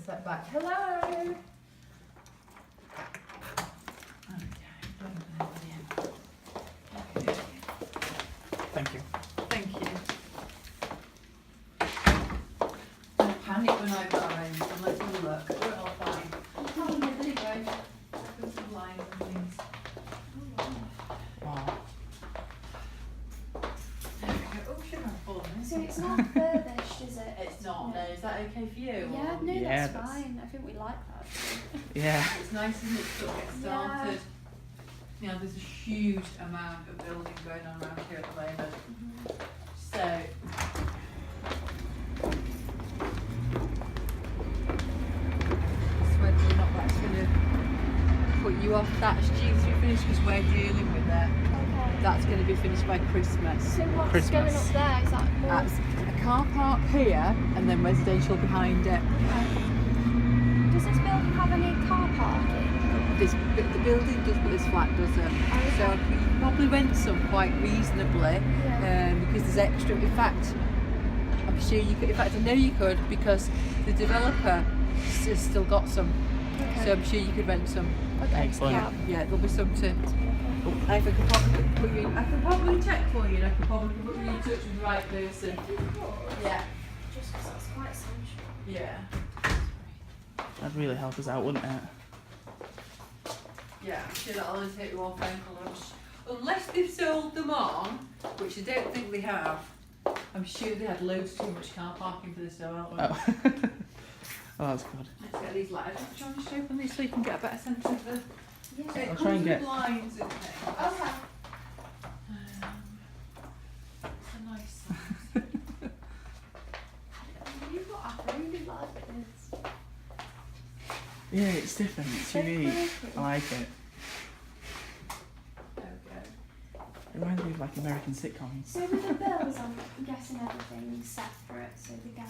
step back. Hello. Thank you. Thank you. Don't panic when I got around, so let's have a look. We're all fine. Oh, yeah, there you go. Open some blinds and things. Wow. There we go. Oh, sugar and fallen. So it's not furbished, is it? It's not, no. Is that okay for you? Yeah, or- no, Yeah, that's that's- fine. I think we like that. actually. Yeah. It's nice, isn't it, to sort of get Yeah. started. You know, there's a huge amount of building going on around here at the moment. So, whether or not that's going to put you off, that's due to be finished because we're dealing with that. Okay. That's going to be finished by Christmas. So what's Christmas. going up there? Is that more? That's a car park here and then residential behind it. Does this building have any car parking? The building does, but this flat doesn't. So you can probably rent some quite reasonably Yeah. because there's extra. In fact, I'm sure you could. In fact, I know you could because the developer has still got some. Okay. So I'm sure you could rent some. Okay. Excellent. Yeah, there'll be some to. I could probably put you. I could probably check for you. And I could probably put you in touch with the right person. If you could, Yeah. just 'cause that's quite essential. Yeah. That'd really help us out, wouldn't it? Yeah, I'm sure that'll only take you one phone call. Unless they've sold them on, which I don't think they have. I'm sure they had loads too much car parking for this development. Oh. Oh, that's good. Let's get these lights. I'm trying to just open these so you can get a better sense of the. Yeah. It I'll comes try and with get- blinds and things. Okay. It's a nice size. I really like this. Yeah, it's different. It's So unique. pretty. I like it. There we go. It reminds me of like American sitcoms. So with the bills, I'm guessing everything's separate. So the gas.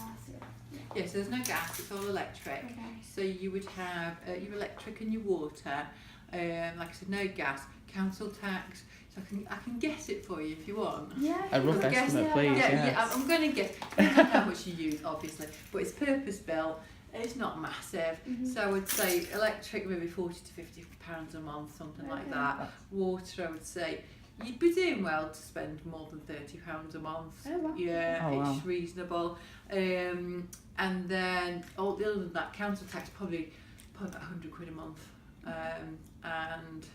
Yeah, so there's no gas, it's all electric. Okay. So you would have your electric and your water. Like I said, no gas, council tax. So I can guess it for you if you want. Yeah. A rough I guess- estimate, yeah, please. Yeah, Yeah. I'm going to guess. Depends on how much you use, obviously, but it's purpose built. It's not massive, Mhm. so I would say electric maybe £40 to £50 a month, something like Okay. that. Water, I would say you'd be doing well to spend more than £30 a month. Oh, wow. Yeah, Oh, wow. it's reasonable. And then other than that, council tax probably about £100 a month, and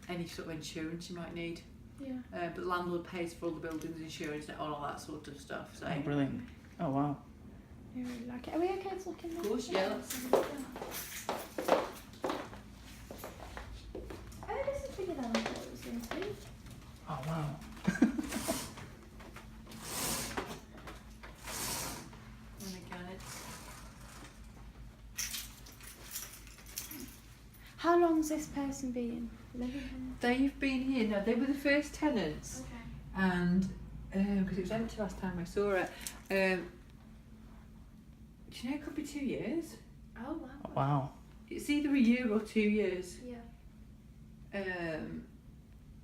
any sort of insurance you might need. Yeah. But the landlord pays for all the buildings insurance and all that sort of stuff. So Oh, brilliant. Oh, wow. I really like it. Are we okay to look in there? Of course, yeah, let's Oh, this is bigger than I thought it was going to be. Oh, wow. and again, it's How long's this person been living they've been here now. They were the first tenants, here? and because it was empty last time I saw it. Do you know it could be 2 years? Oh, wow. Oh, wow. It's either a year or 2 years. Yeah.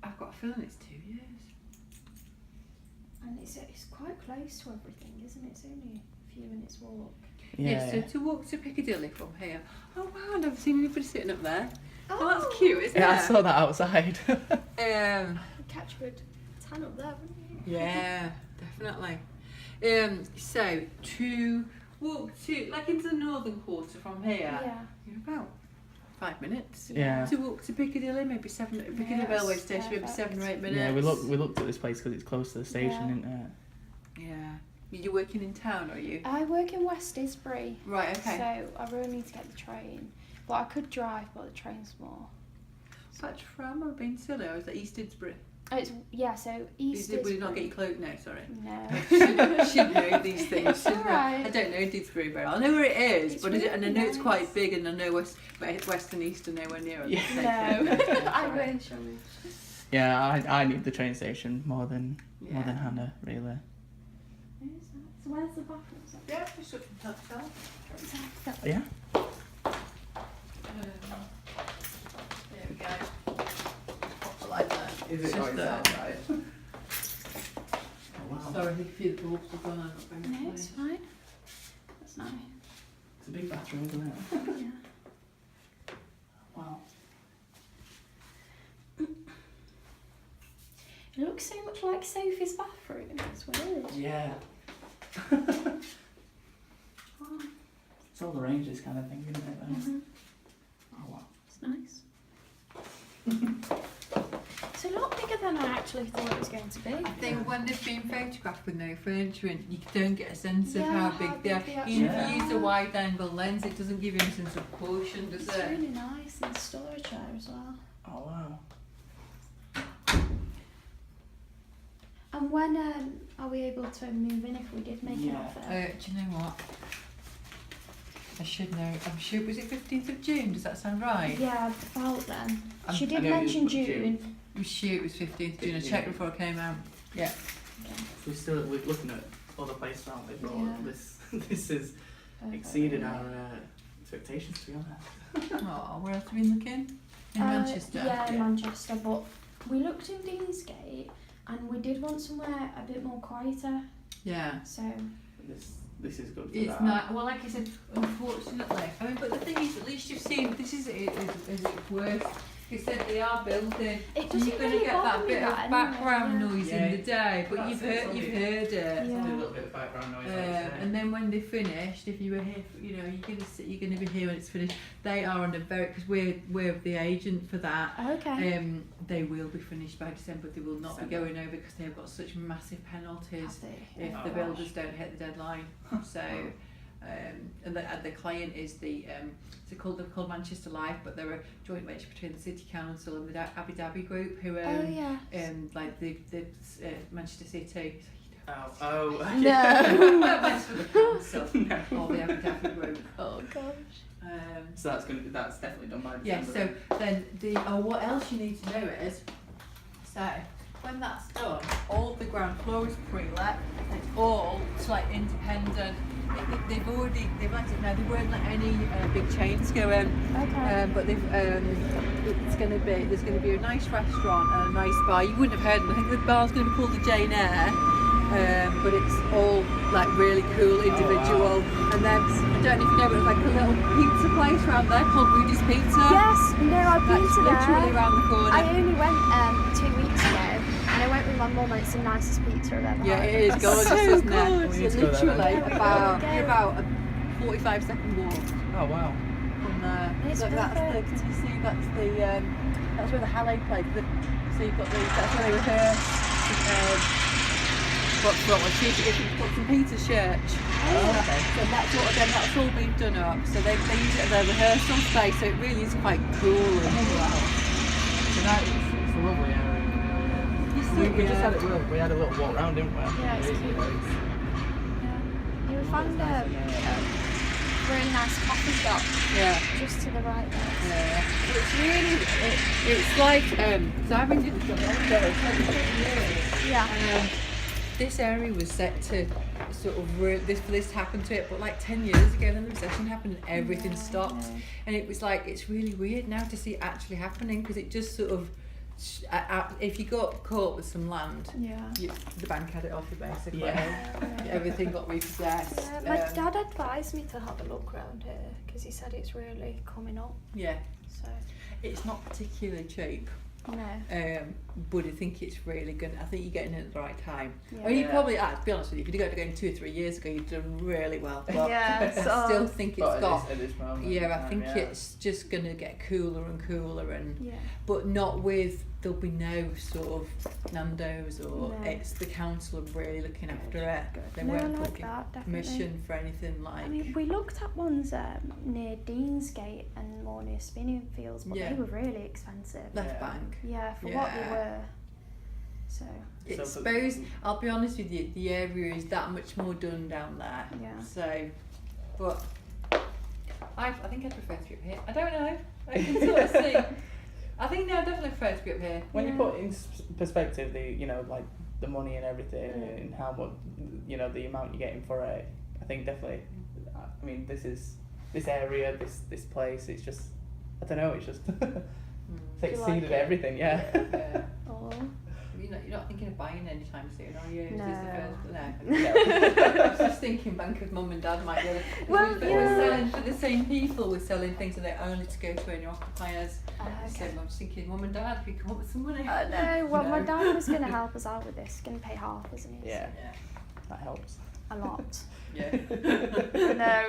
I've got a feeling it's 2 years. And it's quite close to everything, isn't it? It's only a few minutes walk. Yeah. So to walk to Piccadilly from here. Oh wow, I've never seen anybody sitting up there. Oh, Oh, that's cute, isn't Yeah, I it? saw that outside. Um, Catch a good tan up there, wouldn't you? yeah, definitely. So to walk to like into the northern quarter from here, Yeah. you're about 5 minutes. Yeah. To walk to Piccadilly, maybe Piccadilly Yeah, Railway that's Station, maybe 7 or 8 minutes. Yeah, we looked at this place because it's close to the station, Yeah. isn't it? Yeah. You're working in town, are you? I work in West Isbury, Right. Okay. so I really need to get the train. But I could drive, but the train's more. Such from or being silly, or is that East Didsbury? Oh, it's so East Will you Isbury. not get your cloak now? Sorry. No. Should know these things. It's shouldn't I? alright. I don't know Didsbury very well. I know where it is, It's but really and I know it's nice. quite big, and I know West and East are nowhere near it. Yeah. No. I wish. Yeah, I need the train station more than Hannah, really. So where's the bathroom? Yeah, just up from top to Yeah. there we go. Pop the light there. Is It's it just like there. that, right? Oh, wow. Sorry, I think a few of the bulbs have gone out. No, it's fine. That's nice. a big bathroom, isn't it? Yeah. Wow. It looks so much like Sophie's bathroom. It's weird. Yeah. It's all the ranges kind of thing, isn't it? Then? Mhm. Oh wow. It's nice. It's a lot bigger than I actually thought it was going to be. I think when they've been photographed with no furniture in, you don't get a sense of Yeah, how how big they are. big they Even actually if you use a are. wide angle lens, it doesn't give you any sense of proportion, does It's it? really nice and storage there as well. Oh wow. And when are we able to move in if we did make an Yeah. offer? Do you know what? I should know. I'm sure. Was it 15th of June? Does that sound right? Yeah, about then. She I did know you mention put June. June. I'm sure it was 15th of June. I Yeah. checked before I came out. Yeah. We're looking at other places, aren't we? But Yeah. this has exceeded our expectations, to be honest. Oh, where else have you been looking? In Manchester. Yeah, in Yeah. Manchester. But we looked in Deansgate and we did want somewhere a bit more quieter. Yeah. So This is good for It's that. not. Well, like I said, unfortunately. I mean, but the thing is, at least you've seen. This is it worth. They said they are building. it So doesn't you're going really to get that bother me bit of that background anyway, noise Yeah. in the day, but That's you've it, heard it's it. only- Yeah. Yeah. A little bit of background noise. And then when they finished, if you were here, you know, you're gonna be here when it's finished. They are under very, because we're the agent for that. Okay. They will be finished by December. They will not be December. going over because they have got such massive penalties Have they? if Oh, the gosh. builders don't hit the deadline. So, and the client is they're called Manchester Life, but they're a joint venture between the City Council and the Abu Dhabi Group, who Oh yeah. like the Manchester City. Oh. No. That's for the council No. or the Abu Dhabi Group. Oh gosh. So that's definitely done by Yeah, December. so then what else you need to know is, so when that's done, all the ground floor is pre-let, it's all like independent. They've let it now. They won't let any big chains go in, Okay. but there's going to be a nice restaurant and a nice bar. You wouldn't have heard of it. I think the bar's going to be called the Jane Eyre. But it's all like really cool, individual. And then I don't know if you know, but there's like a little pizza place around there called Rudy's Pizza. Yes. No, I've been That's to literally there. around the corner. I only went 2 weeks ago, and I went with my mum, and it's the nicest pizza I've ever Yeah, had. it is gorgeous, So isn't good. it? We need You're to go there literally then. you're about a 45-second walk Oh wow. from there. It's Look, that's perfect. can you see that's where the Halle played. So you've got that's where they rehearsed. What's St Peter's Church. Oh, okay. So that's all been done up. So they use it as their rehearsal space. So it really is quite cool. Oh wow. So that it's a lovely area. We just had we had a little walk around, didn't we? Yeah, it's cute. Yeah. You found a really nice coffee shop Yeah. just to the right there. Yeah. It's really it's like so I've been doing this job for like 20 years. Yeah. This area was set to sort of this to happen to it, but like 10 years ago then the recession happened and everything stopped, Yeah. and it was like it's really weird now to see it actually happening because it just sort of if you got caught with some land, Yeah. the bank had it off you basically. Yeah. Everything got repossessed. Yeah, my dad advised me to have a look around here because he said it's really coming up. Yeah, So it's not particularly cheap. no. But I think it's really good. I think you're getting it at the right time. Yeah. I mean, you Yeah. probably, to be honest with you, if you'd got to go 2 or 3 years ago, you'd done really well. But Yeah, I so- still think it's But got. at this moment. Yeah, I think it's just going to get cooler and cooler, and Yeah. but not with. There'll be no sort of Nando's or No. it's the council are really looking after it. Good. They No, I won't like give that, definitely. permission for anything like. I mean, we looked at ones near Deansgate and more near Spinning Fields, but Yeah. they were really expensive. Left Yeah. Bank. Yeah, for what Yeah. they were. So It's So for- suppose I'll be honest with you, the area is that much more done down there. Yeah. So, but I think I'd prefer to be up here. I don't know. I can sort of see. I think no, I definitely prefer to be up here. When you Yeah. put in perspective the like the money and everything Mm. and how much the amount you're getting for it, I think definitely. I mean, this area, this place. It's just I don't know. It's just it's Do you like exceeded it? everything. Yeah. Yeah. oh, You you're not thinking of buying anytime soon, are you? No. Is this the first? No. No. I was just thinking bank of mum and dad might be. Well, we're yeah. selling for the same people. We're selling things and they're only to go to owner occupiers. So Okay. I'm just thinking, mum and dad, we come up with some money. No, well, my No. dad was going to help us out with this. Going to pay half, isn't he? Yeah, Yeah. that helps. A lot. Yeah. No,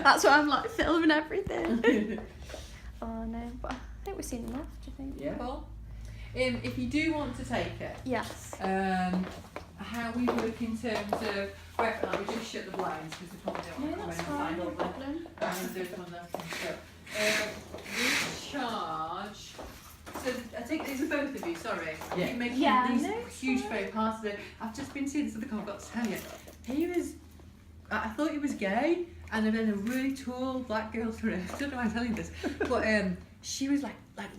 that's why I'm like filming everything. Oh no, but I think we've seen enough. Do you think? Yeah. Cool. If you do want to take it, Yes. how we work in terms of like we just shut the blinds because we probably don't want to come in and find all the problem. we charge. So I think these are both of you. Sorry, Yeah. you're making Yeah, these no, huge sorry. faux pas. That I've just been seeing this other guy. I've got to tell you, he was. I thought he was gay, and then a really tall black girl through it. I don't know why I'm telling you this, but she was like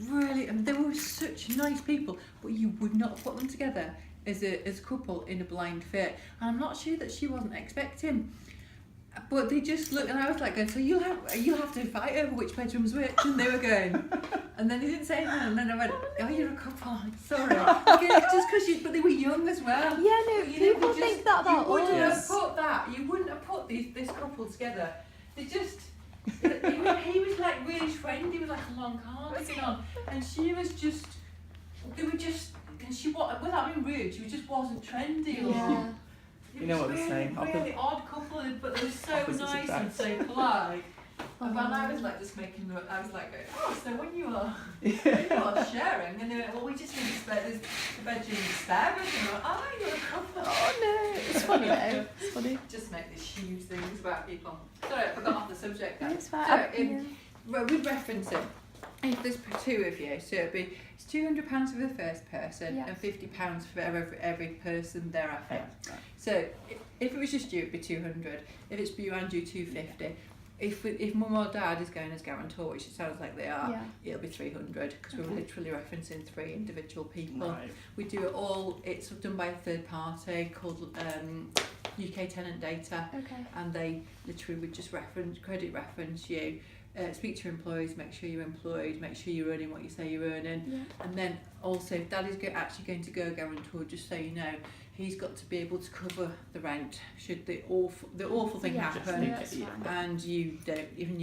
really. And they were such nice people, but you would not put them together as a couple in a blind fit. And I'm not sure that she wasn't expecting. But they just looked, and I was like, going, so you'll have to fight over which bedroom's which, and they were going, and then they didn't say anything, and then I went, oh, you're a couple, I'm sorry. Just because but they were young as well. Yeah, no, You know, people they think that about you wouldn't us. have put that. You wouldn't have put this couple together. They just. He was like really trendy with like a long cardigan on, and she was just. They were just, and she without being rude, she just wasn't trendy. Yeah. It You know was what they're really, saying, really odd couple, but they were so opposites nice and attract. so polite. Oh. And I was like just making, I was like, oh, so when you are sharing, and they went, well, we just need to spare the bedroom spare bedroom. I went, oh, you're a couple. Oh no, it's funny though. It's funny. Just make these huge things about people. Sorry, I forgot off the subject now. It's fine. So, Yeah. well, we'd reference it. If there's two of you, so it's £200 for the first person Yes. and £50 for every person thereafter. Yeah, right. So if it was just you, it'd be 200. If it's you and you, 250. If mum or dad is going as guarantor, which it sounds like they are, Yeah. it'll be 300 because we're Okay. literally referencing 3 individual people. Right. We do it all. It's done by a third party called UK Tenant Data, Okay. and they literally would just credit reference you. Speak to your employees, make sure you're employed, make sure you're earning what you say you're earning. Yeah. And then also, if Dad is actually going to go guarantor, just so you know, he's got to be able to cover the rent should the awful thing Yeah, happen, that's fine. and you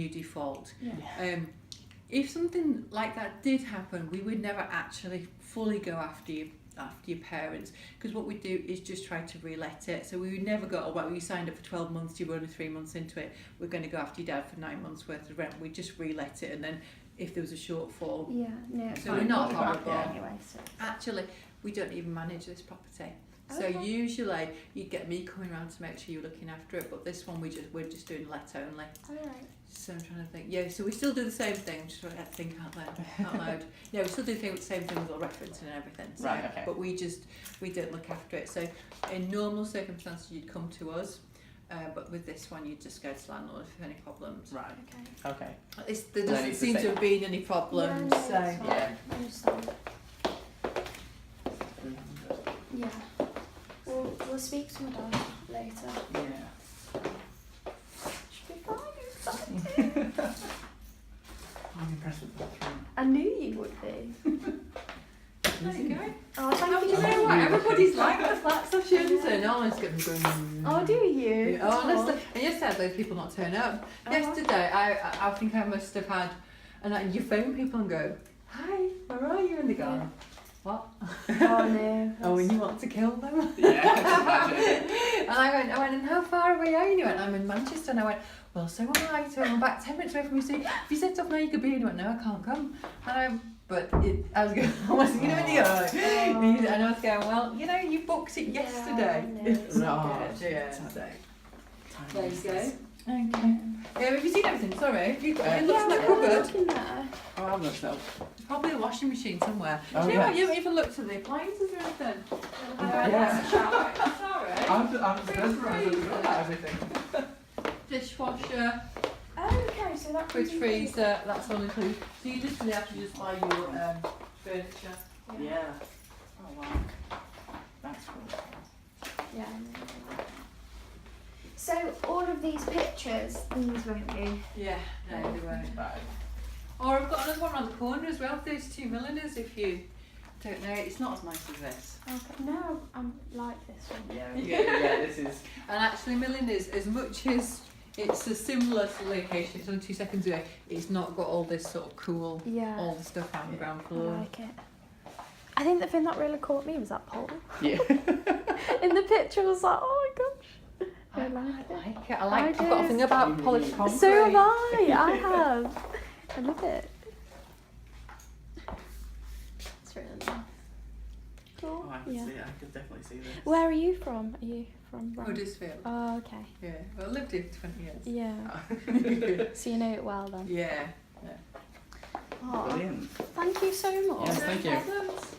default. Yeah. If something like that did happen, we would never actually fully go after your parents, because what we do is just try to relet it. So we would never go, oh well, you signed up for 12 months, you were only 3 months into it, we're going to go after your dad for 9 months worth of rent. We just relet it, and then if there was a shortfall, Yeah. No. it's So fine. we're not We've got horrible. it Anyway, so. actually we don't even manage this property. So Okay. usually you get me coming around to make sure you're looking after it, but this one we're just doing let only. Alright. So I'm trying to think. Yeah, so we still do the same thing. Just trying to think out loud. Yeah, we still do the same thing with all referencing and everything. So, Right, okay. But we don't look after it. So in normal circumstances, you'd come to us, but with this one, you'd just go to landlord if any problems. Right. Okay. Okay. At least there No doesn't need to seem to say. have been any problems. Yeah, no, So that's fine. yeah. I understand. Yeah. We'll speak to my dad later. Yeah. Should be fine. I'm impressed with the bathroom. I knew you would be. there you go. Oh, thank Oh, you. you know what? Everybody's like the flats of Shenzhen. No one's going to go. Oh, do you? Oh, honestly, and yesterday those people not turn up. Yesterday, I think I must have had, and you phone people and go, hi, where are you? And they go, what? Oh no. Oh, and you want to kill them? Yeah, I can imagine. And I went, and how far away are you? And he went, I'm in Manchester. And I went, well, so am I. So I'm about 10 minutes away from you. So if you said stuff now, you could be. And he went, no, I can't come. And I was going, I wasn't, you know, when you go, like, and I was going, well, you know, you booked it yesterday. Yeah, no, it's not Right. good. Yeah, so. There you go. Time. Okay. Have you seen everything? Sorry. Have you got, it looks Yeah, like we're cupboard. looking there. Oh, I'm not sure. Probably a washing machine somewhere. Oh, Do you know what? yes. You haven't even looked at the appliances or anything. Yeah. Sorry. I'm just at everything. Dishwasher, Okay, so that fridge, comes freezer, that's all included. So you literally have to just buy your furniture. Yeah. Oh wow. That's cool. Yeah. I know. So all of these pictures, these won't be. Yeah, no, they won't. Right. Or I've got another one around the corner as well. There's 2 milliners if you don't know. It's not as nice as this. Okay. No, I'm like this one. Yeah, this is. And actually, Melinda's, as much as it's a similar location, it's only 2 seconds away, it's not got all this sort of cool, Yeah. all the stuff out on the ground I floor. like it. I think the thing that really caught me was that pole. Yeah. In the picture, I was like, oh my gosh. I like it. like it. I I've got a do. thing about polished concrete. So have I. I have. I love it. It's really nice. Cool. Oh, I can Yeah. see it. I could definitely see this. Where are you from? Are you from? Huddersfield. Oh, okay. Yeah. Well, I lived here for 20 years. Yeah. So you know it well then. Yeah. Oh, Brilliant. thank you so much. Yes, thank you. Problems.